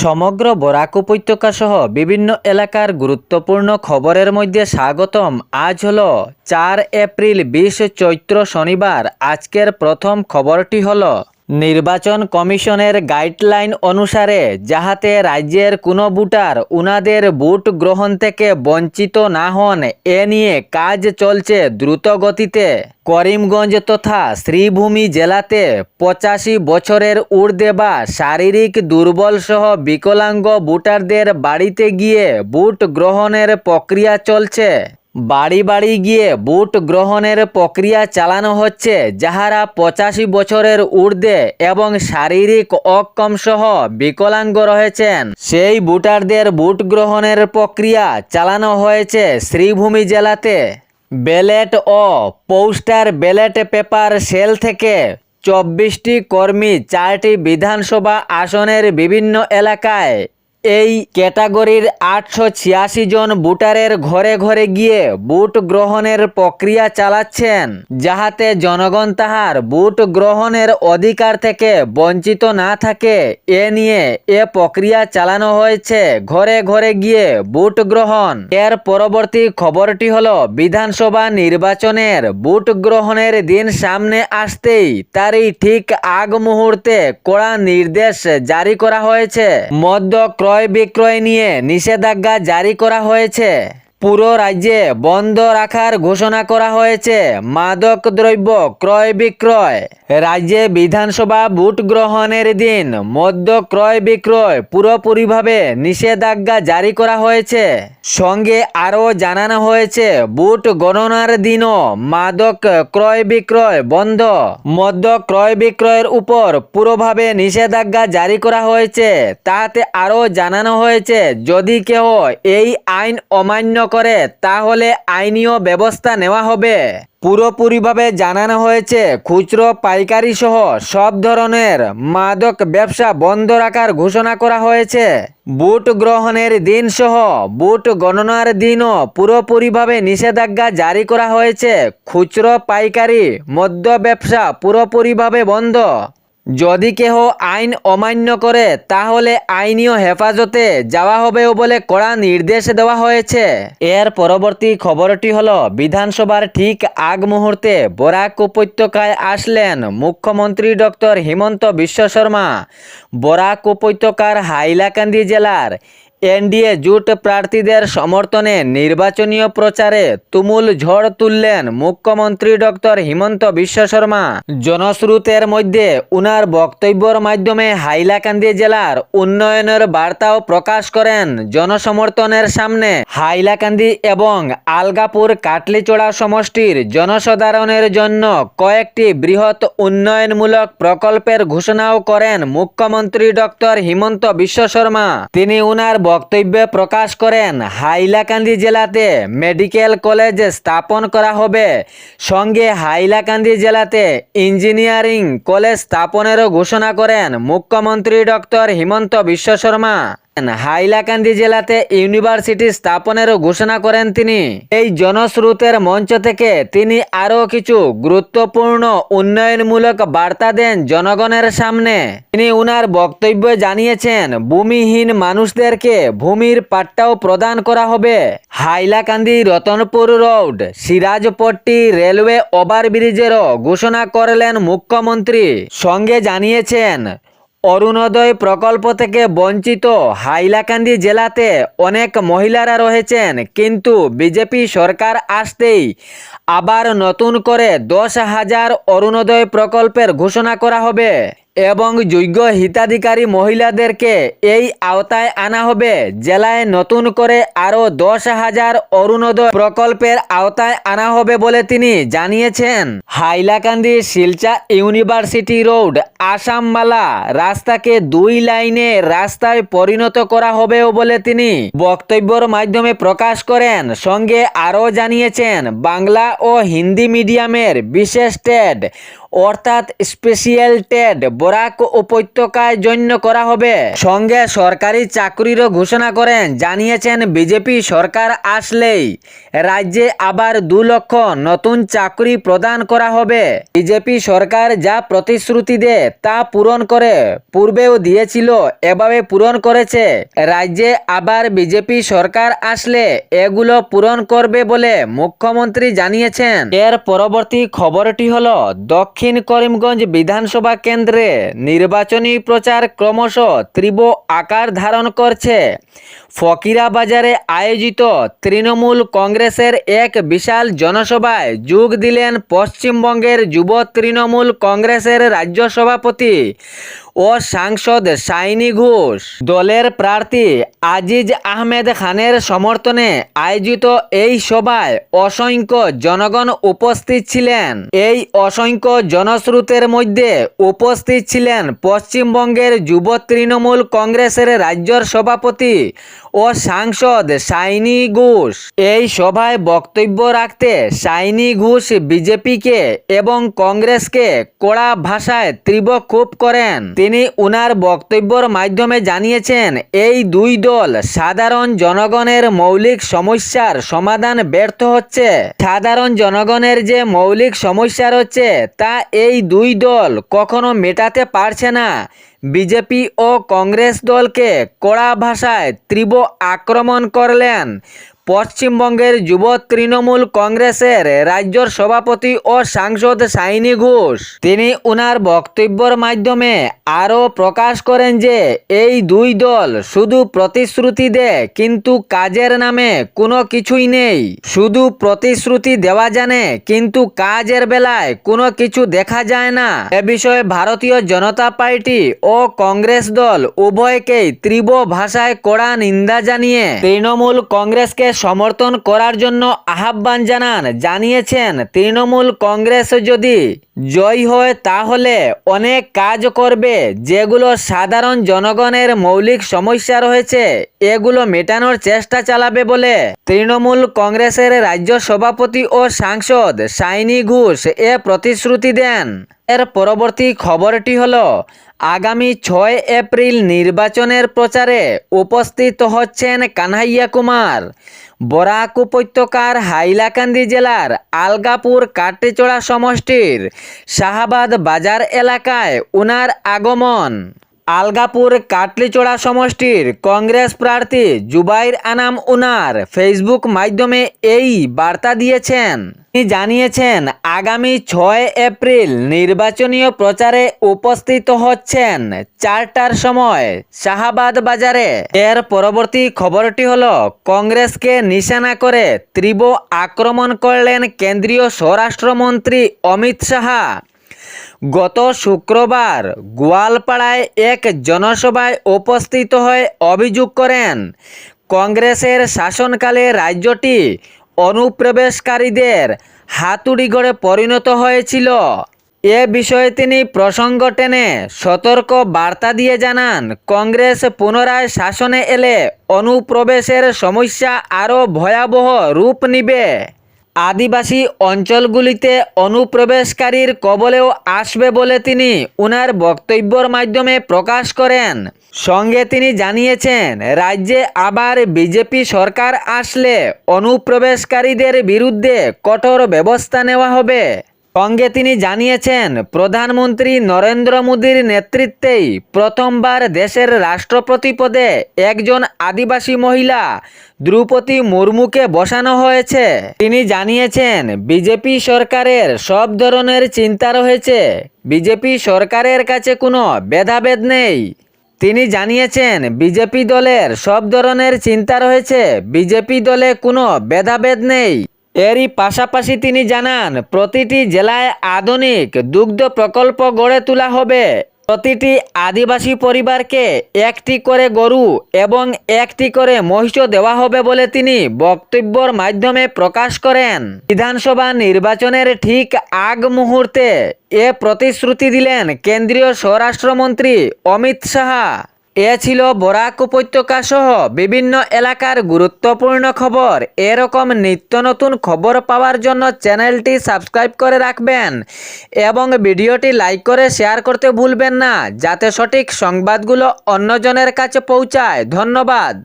সমগ্র বরাক উপত্যকা সহ বিভিন্ন এলাকার গুরুত্বপূর্ণ খবরের মধ্যে স্বাগতম। আজ হলো 4 এপ্রিল 20 চৈত্র শনিবার। আজকের প্রথম খবরটি হলো নির্বাচন কমিশনের গাইডলাইন অনুসারে যাহাতে রাজ্যের কোনো ভোটার উনাদের ভোট গ্রহণ থেকে বঞ্চিত না হন, এ নিয়ে কাজ চলছে দ্রুত গতিতে। করিমগঞ্জ তথা শ্রীভূমি জেলাতে 85 বছরের ঊর্ধ্বে বা শারীরিক দুর্বল সহ বিকলাঙ্গ ভোটারদের বাড়িতে গিয়ে ভোট গ্রহণের প্রক্রিয়া চলছে। বাড়ি বাড়ি গিয়ে ভোট গ্রহণের প্রক্রিয়া চালানো হচ্ছে। যাহারা 85 বছরের ঊর্ধ্বে এবং শারীরিক অক্ষম সহ বিকলাঙ্গ রয়েছেন সেই ভোটারদের ভোট গ্রহণের প্রক্রিয়া চালানো হয়েছে শ্রীভূমি জেলাতে। ব্যালট ও পোস্টার ব্যালট পেপার সেল থেকে 24টি কর্মী 4টি বিধানসভা আসনের বিভিন্ন এলাকায় এই ক্যাটাগরির 886 জন ভোটারের ঘরে ঘরে গিয়ে ভোট গ্রহণের প্রক্রিয়া চালাচ্ছেন, যাহাতে জনগণ তাহার ভোট গ্রহণের অধিকার থেকে বঞ্চিত না থাকে। এ নিয়ে এ প্রক্রিয়া চালানো হয়েছে ঘরে ঘরে গিয়ে ভোট গ্রহণ। এর পরবর্তী খবরটি হলো বিধানসভা নির্বাচনের ভোট গ্রহণের দিন সামনে আসতেই তারই ঠিক আগ মুহূর্তে কড়া নির্দেশ জারি করা হয়েছে। মদ্য ক্রয় বিক্রয় নিয়ে নিষেধাজ্ঞা জারি করা হয়েছে। পুরো রাজ্যে বন্ধ রাখার ঘোষণা করা হয়েছে মাদক দ্রব্য ক্রয় বিক্রয়। রাজ্যে বিধানসভা ভোট গ্রহণের দিন মদ্য ক্রয় বিক্রয় পুরোপুরিভাবে নিষেধাজ্ঞা জারি করা হয়েছে। সঙ্গে আরও জানানো হয়েছে ভোট গণনার দিনও মাদক ক্রয় বিক্রয় বন্ধ। মদ্য ক্রয় বিক্রয়ের উপর পুরোভাবে নিষেধাজ্ঞা জারি করা হয়েছে। তাতে আরও জানানো হয়েছে যদি কেউ এই আইন অমান্য করে তাহলে আইনীয় ব্যবস্থা নেওয়া হবে। পুরোপুরিভাবে জানানো হয়েছে খুচরো পাইকারি সহ সব ধরনের মাদক ব্যবসা বন্ধ রাখার ঘোষণা করা হয়েছে। ভোট গ্রহণের দিন সহ ভোট গণনার দিনও পুরোপুরিভাবে নিষেধাজ্ঞা জারি করা হয়েছে। খুচরো পাইকারি মদ্য ব্যবসা পুরোপুরিভাবে বন্ধ। যদি কেহ আইন অমান্য করে তাহলে আইনীয় হেফাজতে যাওয়া হবেও বলে কড়া নির্দেশ দেওয়া হয়েছে। এর পরবর্তী খবরটি হলো বিধানসভার ঠিক আগ মুহূর্তে বরাক উপত্যকায় আসলেন মুখ্যমন্ত্রী ডক্টর হিমন্ত বিশ্ব শর্মা। বরাক উপত্যকার হাইলাকান্দি জেলার এনডিএ জোট প্রার্থীদের সমর্থনে নির্বাচনীয় প্রচারে তুমুল ঝড় তুললেন মুখ্যমন্ত্রী ডক্টর হিমন্ত বিশ্ব শর্মা। জনস্রোতের মধ্যে উনার বক্তব্যের মাধ্যমে হাইলাকান্দি জেলার উন্নয়নের বার্তাও প্রকাশ করেন জনসমর্থনের সামনে। হাইলাকান্দি এবং আলগাপুর কাটলিচড়া সমষ্টির জনসাধারণের জন্য কয়েকটি বৃহৎ উন্নয়নমূলক প্রকল্পের ঘোষণাও করেন মুখ্যমন্ত্রী ডক্টর হিমন্ত বিশ্ব শর্মা। তিনি উনার বক্তব্যে প্রকাশ করেন হাইলাকান্দি জেলাতে মেডিকেল কলেজ স্থাপন করা হবে। সঙ্গে হাইলাকান্দি জেলাতে ইঞ্জিনিয়ারিং কলেজ স্থাপনেরও ঘোষণা করেন মুখ্যমন্ত্রী ডক্টর হিমন্ত বিশ্ব শর্মা। হাইলাকান্দি জেলাতে ইউনিভার্সিটি স্থাপনেরও ঘোষণা করেন তিনি। এই জনস্রোতের মঞ্চ থেকে তিনি আরও কিছু গুরুত্বপূর্ণ উন্নয়নমূলক বার্তা দেন জনগণের সামনে। তিনি উনার বক্তব্যে জানিয়েছেন ভূমিহীন মানুষদেরকে ভূমির পাট্টাও প্রদান করা হবে। হাইলাকান্দি রতনপুর রোড সিরাজপট্টি রেলওয়ে ওভারব্রিজেরও ঘোষণা করলেন মুখ্যমন্ত্রী। সঙ্গে জানিয়েছেন অরুণোদয় প্রকল্প থেকে বঞ্চিত হাইলাকান্দি জেলাতে অনেক মহিলারা রয়েছেন, কিন্তু বিজেপি সরকার আসতেই আবার নতুন করে 10,000 অরুণোদয় প্রকল্পের ঘোষণা করা হবে এবং যোগ্য হিতাধিকারী মহিলাদেরকে এই আওতায় আনা হবে। জেলায় নতুন করে আরও 10,000 অরুণোদয় প্রকল্পের আওতায় আনা হবে বলে তিনি জানিয়েছেন। হাইলাকান্দি শিলচা ইউনিভার্সিটি রোড আসামমালা রাস্তাকে 2 লাইনে রাস্তায় পরিণত করা হবেও বলে তিনি বক্তব্যের মাধ্যমে প্রকাশ করেন। সঙ্গে আরও জানিয়েছেন বাংলা ও হিন্দি মিডিয়ামের বিশেষ টেট অর্থাৎ স্পেশাল ট্রেড বরাক উপত্যকায় জন্য করা হবে। সঙ্গে সরকারি চাকরিরও ঘোষণা করেন, জানিয়েছেন বিজেপি সরকার আসলেই রাজ্যে আবার 2 লক্ষ নতুন চাকরি প্রদান করা হবে। বিজেপি সরকার যা প্রতিশ্রুতি দেয় তা পূরণ করে, পূর্বেও দিয়েছিল, এভাবে পূরণ করেছে। রাজ্যে আবার বিজেপি সরকার আসলে এগুলো পূরণ করবে বলে মুখ্যমন্ত্রী জানিয়েছেন। এর পরবর্তী খবরটি হলো, দক্ষিণ করিমগঞ্জ বিধানসভা কেন্দ্রে নির্বাচনী প্রচার ক্রমশ তীব্র আকার ধারণ করছে। ফকিরাবাজারে আয়োজিত তৃণমূল কংগ্রেসের এক বিশাল জনসভায় যোগ দিলেন পশ্চিমবঙ্গের যুব তৃণমূল কংগ্রেসের রাজ্য সভাপতি ও সাংসদ সাইনি ঘোষ। দলের প্রার্থী আজিজ আহমেদ খানের সমর্থনে আয়োজিত এই সভায় অসংখ্য জনগণ উপস্থিত ছিলেন। এই অসংখ্য জনস্রোতের মধ্যে উপস্থিত ছিলেন পশ্চিমবঙ্গের যুব তৃণমূল কংগ্রেসের রাজ্যের সভাপতি ও সাংসদ সাইনি ঘোষ। এই সভায় বক্তব্য রাখতে সাইনি ঘোষ বিজেপিকে এবং কংগ্রেসকে কড়া ভাষায় তীব্র ক্ষোভ করেন। তিনি উনার বক্তব্যের মাধ্যমে জানিয়েছেন, এই দুই দল সাধারণ জনগণের মৌলিক সমস্যার সমাধান ব্যর্থ হচ্ছে। সাধারণ জনগণের যে মৌলিক সমস্যা রয়েছে তা এই দুই দল কখনো মেটাতে পারছে না। বিজেপি ও কংগ্রেস দলকে কড়া ভাষায় তীব্র আক্রমণ করলেন পশ্চিমবঙ্গের যুব তৃণমূল কংগ্রেসের রাজ্যের সভাপতি ও সাংসদ সাইনি ঘোষ। তিনি উনার বক্তব্যের মাধ্যমে আরও প্রকাশ করেন যে এই দুই দল শুধু প্রতিশ্রুতি দেয় কিন্তু কাজের নামে কোনো কিছুই নেই। শুধু প্রতিশ্রুতি দেওয়া জানে কিন্তু কাজের বেলায় কোনো কিছু দেখা যায় না। এ বিষয়ে ভারতীয় জনতা পার্টি ও কংগ্রেস দল উভয়কেই তীব্র ভাষায় কড়া নিন্দা জানিয়ে তৃণমূল কংগ্রেসকে সমর্থন করার জন্য আহ্বান জানিয়েছেন তৃণমূল কংগ্রেস যদি জয় হয় তাহলে অনেক কাজ করবে, যেগুলো সাধারণ জনগণের মৌলিক সমস্যা রয়েছে এগুলো মেটানোর চেষ্টা চালাবে বলে তৃণমূল কংগ্রেসের রাজ্য সভাপতি ও সাংসদ সাইনি ঘোষ এ প্রতিশ্রুতি দেন। এর পরবর্তী খবরটি হলো, আগামী 6 এপ্রিল নির্বাচনের প্রচারে উপস্থিত হচ্ছেন কানহাইয়া কুমার। বরাক উপত্যকার হাইলাকান্দি জেলার আলগাপুর কাটলিচড়া সমষ্টির শাহাবাদ বাজার এলাকায় উনার আগমন। আলগাপুর কাটলিচড়া সমষ্টির কংগ্রেস প্রার্থী জুবাইর আনাম উনার ফেসবুক মাধ্যমে এই বার্তা দিয়েছেন। তিনি জানিয়েছেন, আগামী 6 এপ্রিল নির্বাচনীয় প্রচারে উপস্থিত হচ্ছেন 4টার সময় শাহাবাদ বাজারে। এর পরবর্তী খবরটি হলো, কংগ্রেসকে নিশানা করে তীব্র আক্রমণ করলেন কেন্দ্রীয় স্বরাষ্ট্রমন্ত্রী অমিত শাহ। গত শুক্রবার গোয়ালপাড়ায় এক জনসভায় উপস্থিত হয়ে অভিযোগ করেন, কংগ্রেসের শাসনকালে রাজ্যটি অনুপ্রবেশকারীদের হাতুড়িঘরে পরিণত হয়েছিল। এ বিষয়ে তিনি প্রসঙ্গ টেনে সতর্ক বার্তা দিয়ে জানান, কংগ্রেস পুনরায় শাসনে এলে অনুপ্রবেশের সমস্যা আরও ভয়াবহ রূপ নিবে। আদিবাসী অঞ্চলগুলিতে অনুপ্রবেশকারীর কবলেও আসবে বলে তিনি উনার বক্তব্যের মাধ্যমে প্রকাশ করেন। সঙ্গে তিনি জানিয়েছেন, রাজ্যে আবার বিজেপি সরকার আসলে অনুপ্রবেশকারীদের বিরুদ্ধে কঠোর ব্যবস্থা নেওয়া হবে। সঙ্গে তিনি জানিয়েছেন, প্রধানমন্ত্রী নরেন্দ্র মোদীর নেতৃত্বেই প্রথমবার দেশের রাষ্ট্রপতি পদে একজন আদিবাসী মহিলা দ্রৌপদী মুর্মুকে বসানো হয়েছে। তিনি জানিয়েছেন, বিজেপি সরকারের সব ধরনের চিন্তা রয়েছে, বিজেপি সরকারের কাছে কোনো ভেদাভেদ নেই। তিনি জানিয়েছেন, বিজেপি দলের সব ধরনের চিন্তা রয়েছে, বিজেপি দলে কোনো ভেদাভেদ নেই। এরই পাশাপাশি তিনি জানান, প্রতিটি জেলায় আধুনিক দুগ্ধ প্রকল্প গড়ে তোলা হবে। প্রতিটি আদিবাসী পরিবারকে একটি করে গরু এবং একটি করে মহিষ দেওয়া হবে বলে তিনি বক্তব্যের মাধ্যমে প্রকাশ করেন। বিধানসভা নির্বাচনের ঠিক আগ মুহূর্তে এ প্রতিশ্রুতি দিলেন কেন্দ্রীয় স্বরাষ্ট্রমন্ত্রী অমিত শাহ। এ ছিল বরাক উপত্যকা সহ বিভিন্ন এলাকার গুরুত্বপূর্ণ খবর। এরকম নিত্য নতুন খবর পাওয়ার জন্য চ্যানেলটি সাবস্ক্রাইব করে রাখবেন এবং ভিডিওটি লাইক করে শেয়ার করতে ভুলবেন না, যাতে সঠিক সংবাদগুলো অন্যজনের কাছে পৌঁছায়। ধন্যবাদ।